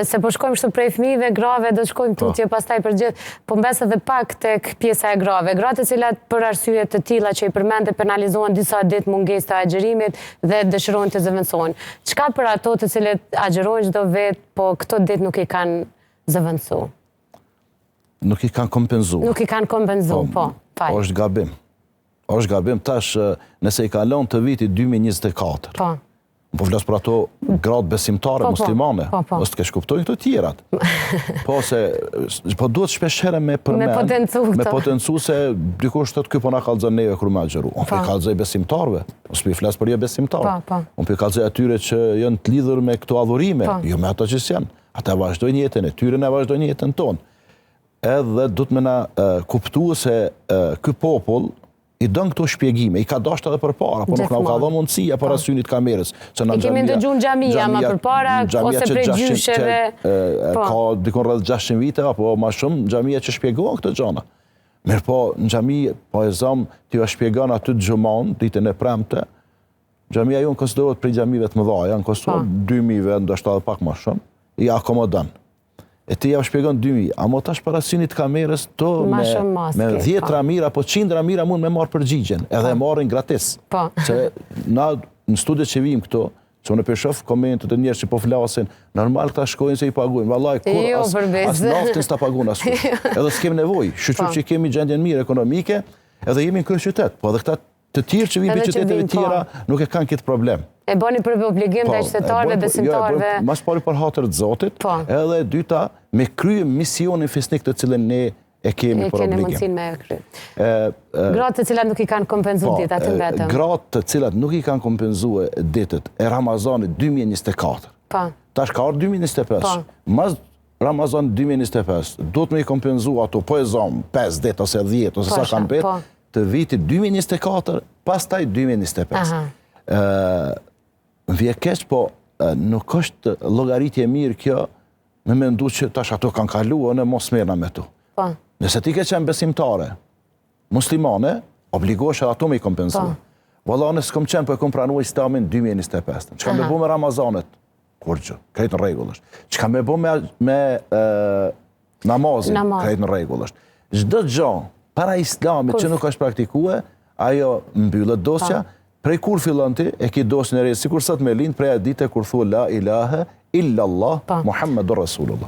Se po shkojmë shtu prej fëmijëve, grave, do shkojmë tutje pastaj për gjithë, po mbes edhe pak tek pjesa e grave. Gratë të cilat për arsye të tilla që i përmendë penalizohen disa ditë mungesë të agjerimit dhe dëshirojnë të zëvendësohen. Çka për ato të cilët agjerojnë çdo vetë, po këto ditë nuk i kanë zëvendësuar? Nuk i kanë kompenzuar. Nuk i kanë kompenzuar, po. Është gabim. Është gabim tash nëse i kalon të vitit 2024. Po. Po flas për ato gratë besimtare muslimane, mos të kesh kuptojnë këto tjerat. Po duhet shpeshherë me potencu se dikush thotë ky po na kallzon neve kur më agjeru. Unë po kallzoj besimtarve, ose po flas për jo besimtarë. Unë po kallzoj atyre që janë të lidhur me këto adhurime, jo me ato që janë. Ata vazhdojnë jetën e tyre, ne vazhdojnë jetën tonë. Edhe duhet me na kuptuar se ky popull i dën këto shpjegime, i ka dashur edhe përpara, po nuk na u ka dhënë mundësia para synit kamerës. I kemi ndëgjuar në xhamia më përpara ose prej gjysheve. Ka dikon rreth 600 vite apo më shumë xhamia që shpjegojnë këto gjëra. Mirë po, në xhami po e zëm ti ja shpjegon aty xhuman ditën e premte. Xhamia jon konsiderohet prej xhamive të mëdha, janë Kosovë 2000, ndoshta edhe pak më shumë. I akomodon. E ti ja shpjegon 2000, amo tash para synit kamerës to me 10 ramira apo 100 ramira mund me marr përgjigjen, edhe e marrin gratis. Se na në studiet që vim këto, që unë shoh komentet e njerëz që po flasin, normal këta shkojnë se i paguajnë. Vallahi kur as naftin s'ta paguan as. Edhe s'kem nevojë, shqyr që kemi gjendjen mirë ekonomike, edhe jemi në kryeqytet, po edhe këta të tjerë që vinë për qyteteve tjera nuk e kanë këtë problem. E bëni për obligim të qytetarëve, besimtarëve. Mas pari për hatër të Zotit, edhe dyta me krye misionin fisnik të cilën ne e kemi për obligim. E keni mundësinë me e krye. Gratë të cilat nuk i kanë kompenzuar ditët aty vetëm. Gratë të cilat nuk i kanë kompenzuar ditët e Ramazanit 2024. Tash ka ardhur 2025. Mas Ramazan 2025, do të me i kompenzu ato po e zonë 5 ditë ose 10 ose sa kanë betë, të vitit 2024, pastaj 2025. Vje keq, po nuk është llogaritje mirë kjo me mendu që tash ato kanë kaluar në mos merrna me to. Nëse ti ke qenë besimtare, muslimane, obligohesh edhe ato me i kompenzu. Valla unë s'kam qenë po e kam pranuar Islamin 2025. Çka më bë me Ramazanet? Kurgjë, krejt në rregull është. Çka më bë me namazin? Krejt në rregull është. Çdo gjë para Islamit që nuk është praktikuar, ajo mbyllet dosja. Prej kur fillon ti, e ki dosjen e re, sikur sot me lind prej ditë kur thua la ilaha illallah Muhammedur Rasulullah.